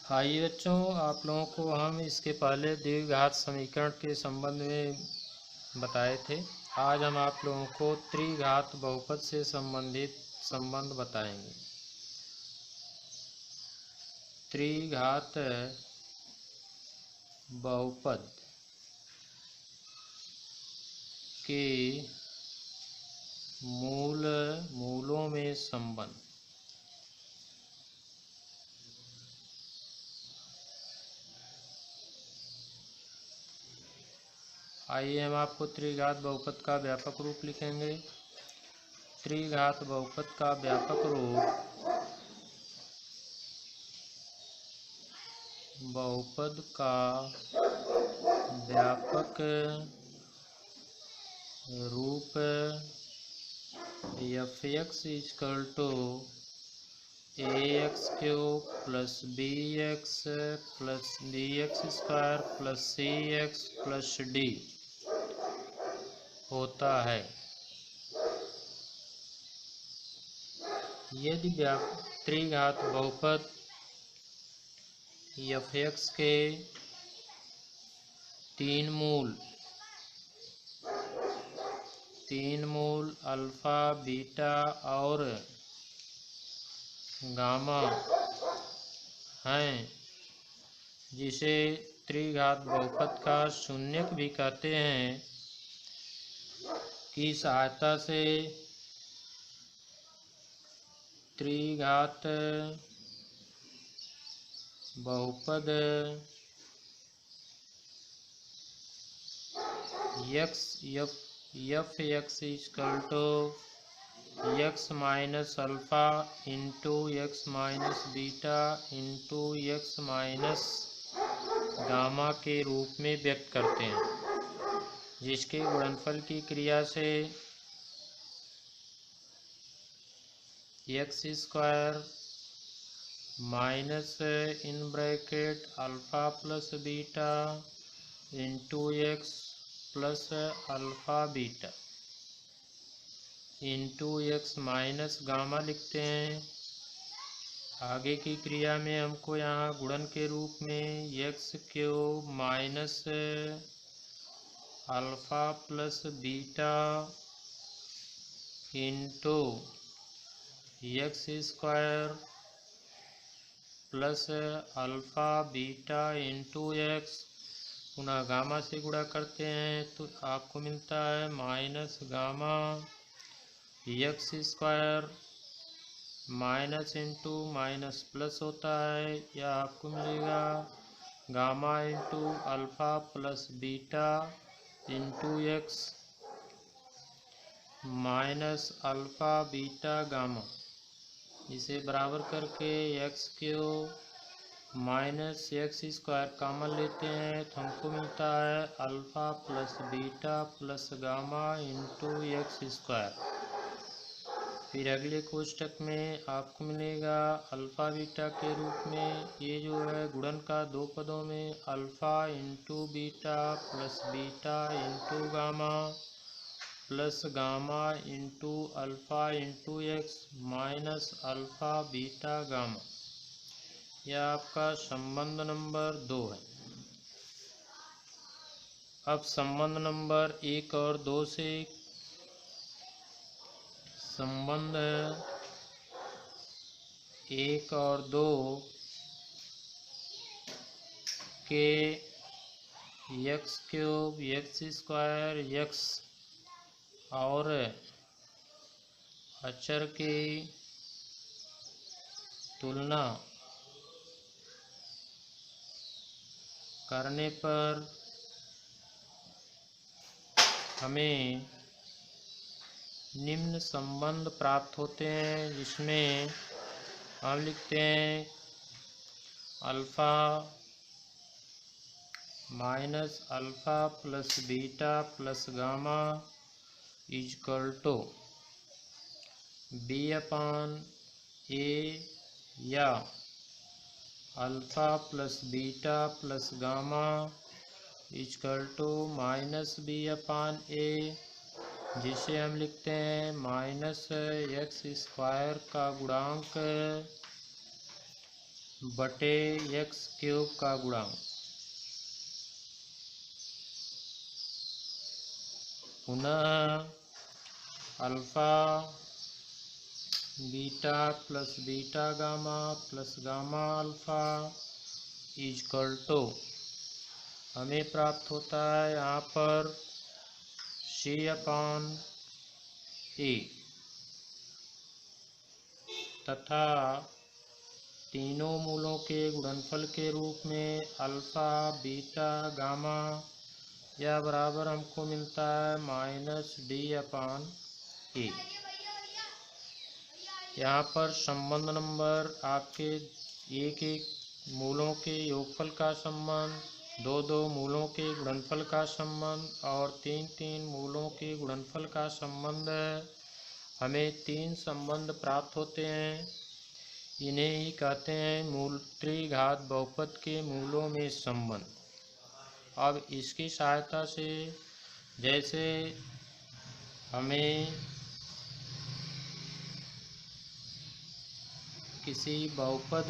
आइए बच्चों, आप लोगों को हम इसके पहले द्विघात समीकरण के संबंध में बताए थे। आज हम आप लोगों को त्रिघात बहुपद से संबंधित संबंध बताएंगे। त्रिघात बहुपद के मूलों में संबंध। आइए हम आपको त्रिघात बहुपद का व्यापक रूप लिखेंगे। त्रिघात बहुपद का व्यापक रूप बहुपद का व्यापक रूप f(x) ax cube plus bx plus dx square plus cx plus d होता है। यदि त्रिघात बहुपद f(x) के तीन मूल अल्फा, बीटा और गामा हैं, जिसे त्रिघात बहुपद का शून्यक भी कहते हैं, की सहायता से त्रिघात बहुपद f(x) minus alpha into x minus beta into x minus gamma के रूप में व्यक्त करते हैं, जिसके गुणनफल की क्रिया से x square minus in bracket alpha plus beta into x plus alpha beta into x minus gamma लिखते हैं। आगे की क्रिया में हमको यहाँ गुणन के रूप में x cube minus alpha plus beta into x square plus alpha beta into x पुनः गामा से गुणा करते हैं तो आपको मिलता है minus gamma x square minus into minus plus होता है, यह आपको मिलेगा gamma into alpha plus beta into x minus alpha beta gamma. इसे बराबर करके x cube minus x square common लेते हैं तो हमको मिलता है alpha plus beta plus gamma into x square. फिर अगले कोष्टक में आपको मिलेगा अल्फा बीटा के रूप में, ये जो है गुणन का दो पदों में alpha into beta plus beta into gamma plus gamma into alpha into x minus alpha beta gamma. यह आपका संबंध नंबर 2 है। अब संबंध नंबर 1 और 2 से संबंध 1 और 2 के x cube x square x और अचर की तुलना करने पर हमें निम्न संबंध प्राप्त होते हैं, जिसमें हम लिखते हैं alpha minus alpha plus beta plus gamma equal to b/a या alpha plus beta plus gamma equal to minus b/a, जिसे हम लिखते हैं माइनस x स्क्वायर का गुणांक बटे एक्स क्यूब का गुणांक। पुनः alpha beta plus beta gamma plus gamma alpha equal to हमें प्राप्त होता है यहाँ पर C/A तथा तीनों मूलों के गुणनफल के रूप में अल्फ़ा बीटा गामा यह बराबर हमको मिलता है -D/A। यहाँ पर संबंध नंबर आपके एक एक मूलों के योगफल का संबंध, दो दो मूलों के गुणनफल का संबंध और तीन तीन मूलों के गुणनफल का संबंध है। हमें तीन संबंध प्राप्त होते हैं। इन्हें ही कहते हैं मूल त्रिघात बहुपद के मूलों में संबंध। अब इसकी सहायता से जैसे हमें किसी बहुपद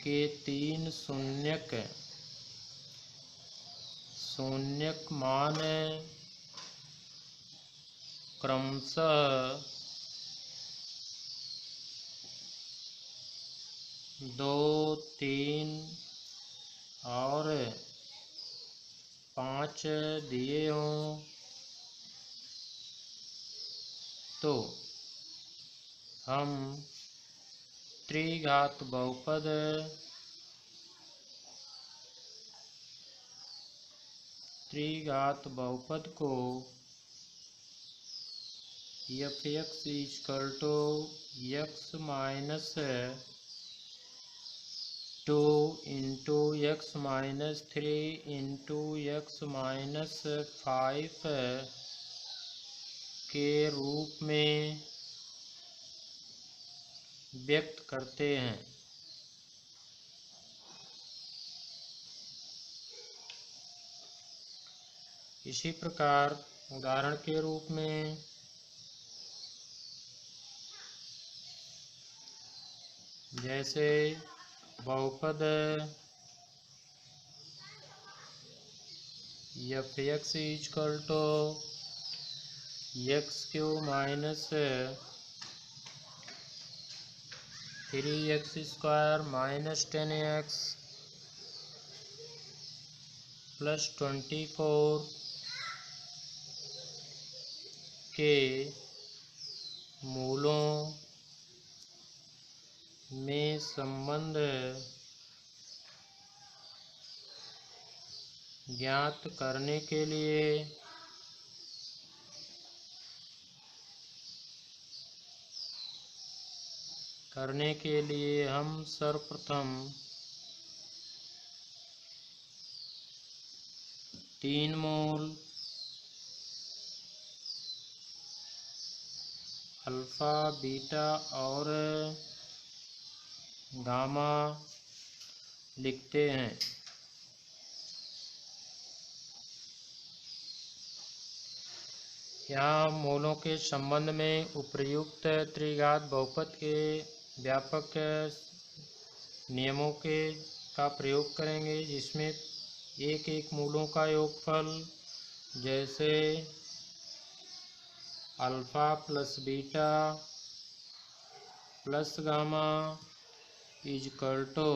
के तीन शून्यक मान क्रमशः 2, 3 और 5 दिए हों तो हम त्रिघात बहुपद को f(x) = x minus 2 into x minus 3 into x minus 5 के रूप में व्यक्त करते हैं। इसी प्रकार उदाहरण के रूप में जैसे बहुपद f(x) = x³ minus 3x² minus 10x plus 24 के मूलों में संबंध ज्ञात करने के लिए हम सर्वप्रथम तीन मूल अल्फ़ा बीटा और गामा लिखते हैं। यहाँ मूलों के संबंध में उपर्युक्त त्रिघात बहुपद के व्यापक नियमों का प्रयोग करेंगे, जिसमें एक एक मूलों का योगफल जैसे alpha plus beta plus gamma equal to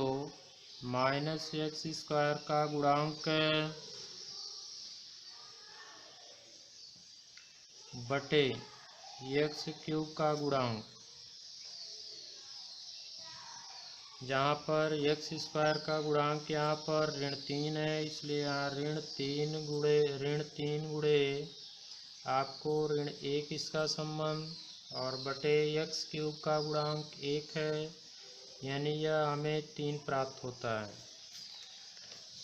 -x² का गुणांक बटे x³ का गुणांक, जहाँ पर x² का गुणांक यहाँ पर ऋण 3 है, इसलिए यहाँ ऋण 3 गुणे आपको ऋण 1 इसका संबंध और बटे x³ का गुणांक 1 है, यानी यह हमें 3 प्राप्त होता है।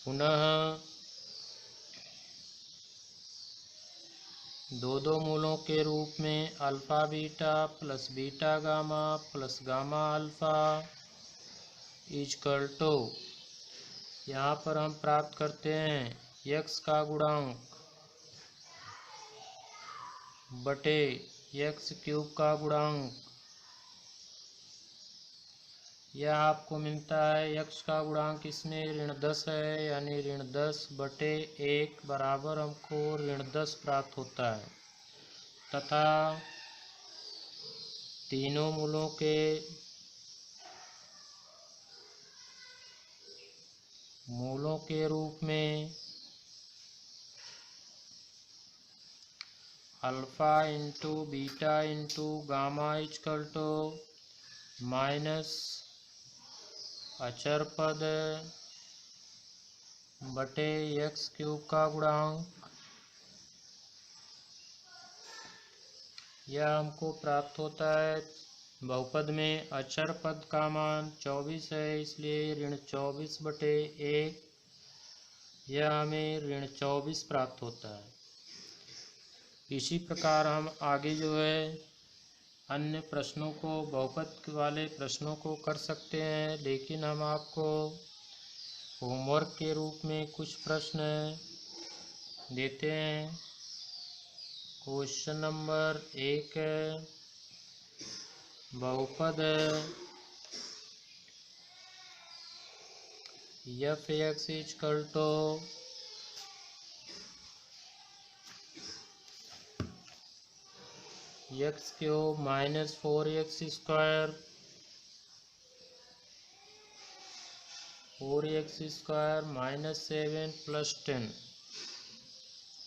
पुनः दो दो मूलों के रूप में alpha beta plus beta gamma plus gamma alpha equal to यहाँ पर हम प्राप्त करते हैं x का गुणांक बटे एक्स क्यूब का गुणांक, यह आपको मिलता है एक्स का गुणांक इसमें ऋण 10 है, यानी ऋण 10/1 बराबर हमको ऋण 10 प्राप्त होता है। तथा तीनों मूलों के रूप में alpha into beta into gamma equal to minus अचर पद बटे एक्स क्यूब का गुणांक, यह हमको प्राप्त होता है। बहुपद में अचर पद का मान 24 है, इसलिए ऋण 24/1, यह हमें ऋण 24 प्राप्त होता है। इसी प्रकार हम आगे जो है अन्य प्रश्नों को, बहुपद वाले प्रश्नों को कर सकते हैं, लेकिन हम आपको होमवर्क के रूप में कुछ प्रश्न देते हैं। क्वेश्चन नंबर 1 है, बहुपद F X equal to X cube minus 4x square, 4x² minus 7 plus 10,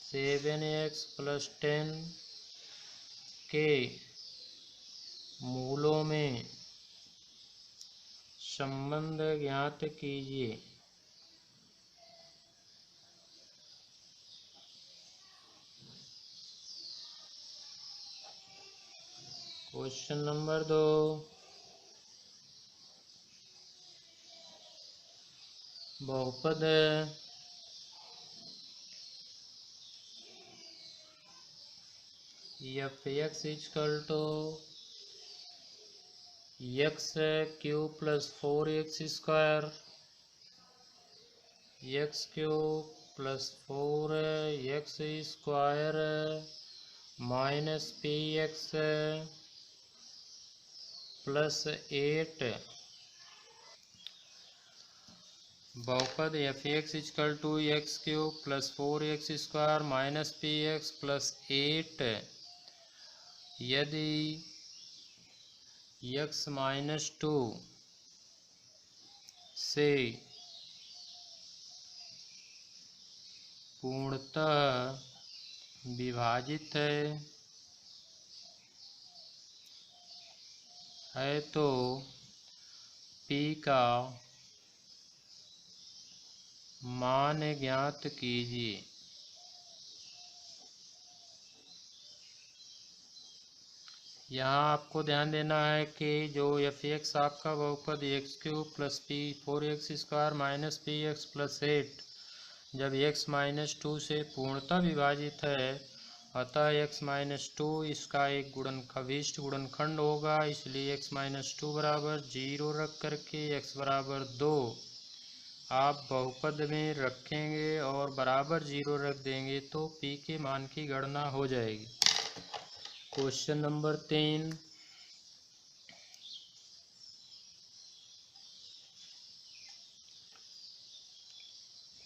7x plus 10 के मूलों में संबंध ज्ञात कीजिए। क्वेश्चन नंबर 2, बहुपद F X equal to X cube plus 4x², X cube plus 4x² minus px plus 8। बहुपद F X equal to X cube plus 4x² minus px plus 8 यदि x-2 से पूर्णतः विभाजित है तो p का मान ज्ञात कीजिए। यहाँ आपको ध्यान देना है कि जो एफ एक्स आपका बहुपद x cube plus 4x² minus px plus 8 जब x-2 से पूर्णतः विभाजित है, अतः x-2 इसका एक अभीष्ट गुणनखंड होगा, इसलिए x-2 बराबर 0 रख करके x बराबर 2 आप बहुपद में रखेंगे और बराबर 0 रख देंगे तो p के मान की गणना हो जाएगी। क्वेश्चन नंबर 3,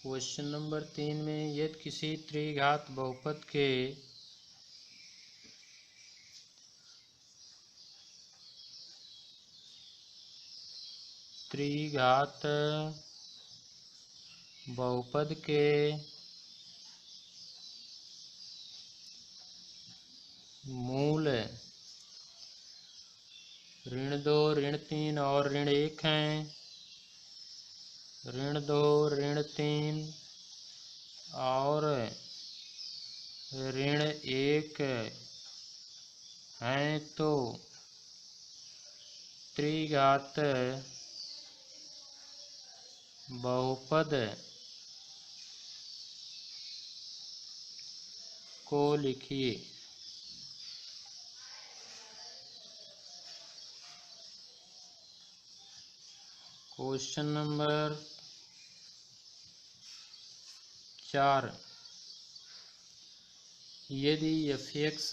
क्वेश्चन नंबर 3 में यदि किसी त्रिघात बहुपद के मूल ऋण 2, ऋण 3 और ऋण 1 हैं। ऋण 2, ऋण 3 और ऋण 1 हैं तो त्रिघात बहुपद को लिखिए। क्वेश्चन नंबर 4, यदि f(x)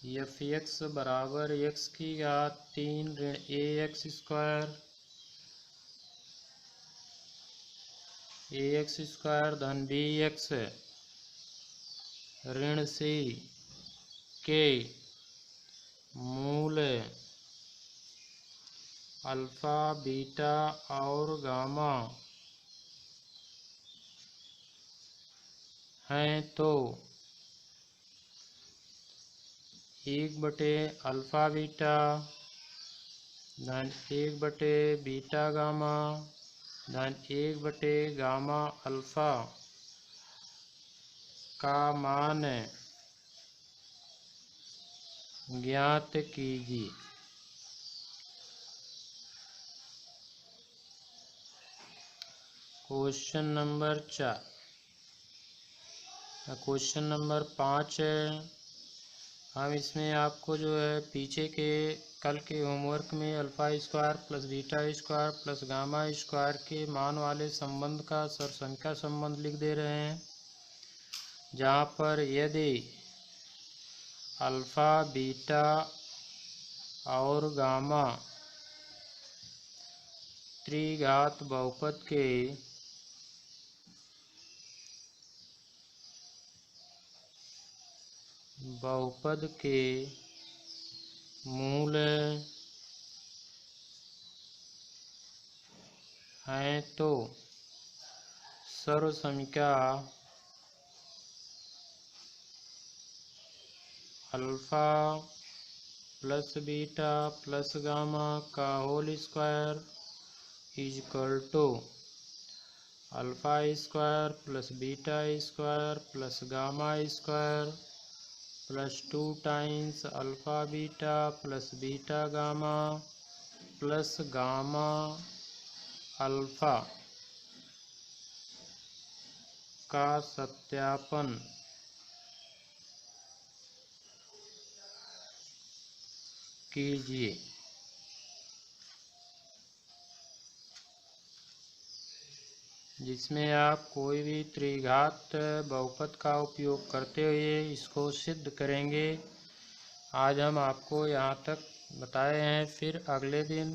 एफ एक्स बराबर एक्स की घात 3 ऋण ए एक्स स्क्वायर धन बी एक्स ऋण सी के मूल अल्फा बीटा और गामा हैं तो 1/अल्फा बीटा धन 1/बीटा गामा धन 1/गामा अल्फा का मान ज्ञात कीजिए। Question number 4। क्वेश्चन नंबर 5 है। हम इसमें आपको जो है पीछे के कल के होमवर्क में alpha square plus beta square plus gamma square के मान वाले संबंध का सरसंख्या संबंध लिख दे रहे हैं, जहाँ पर यदि अल्फा बीटा और गामा त्रिघात बहुपद के मूल हैं तो सर्वसंख्या alpha plus beta plus gamma का whole square equal to alpha square plus beta square plus gamma square plus 2 times alpha beta plus beta gamma plus gamma alpha का सत्यापन कीजिए। जिसमें आप कोई भी त्रिघात बहुपद का उपयोग करते हुए इसको सिद्ध करेंगे। आज हम आपको यहाँ तक बताए हैं, फिर अगले दिन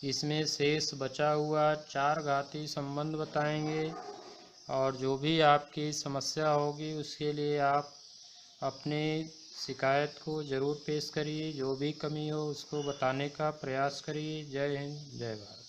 इसमें शेष बचा हुआ 4 घातीय संबंध बताएंगे। और जो भी आपकी समस्या होगी उसके लिए आप अपनी शिकायत को ज़रूर पेश करिए, जो भी कमी हो उसको बताने का प्रयास करिए। जय हिंद, जय भारत।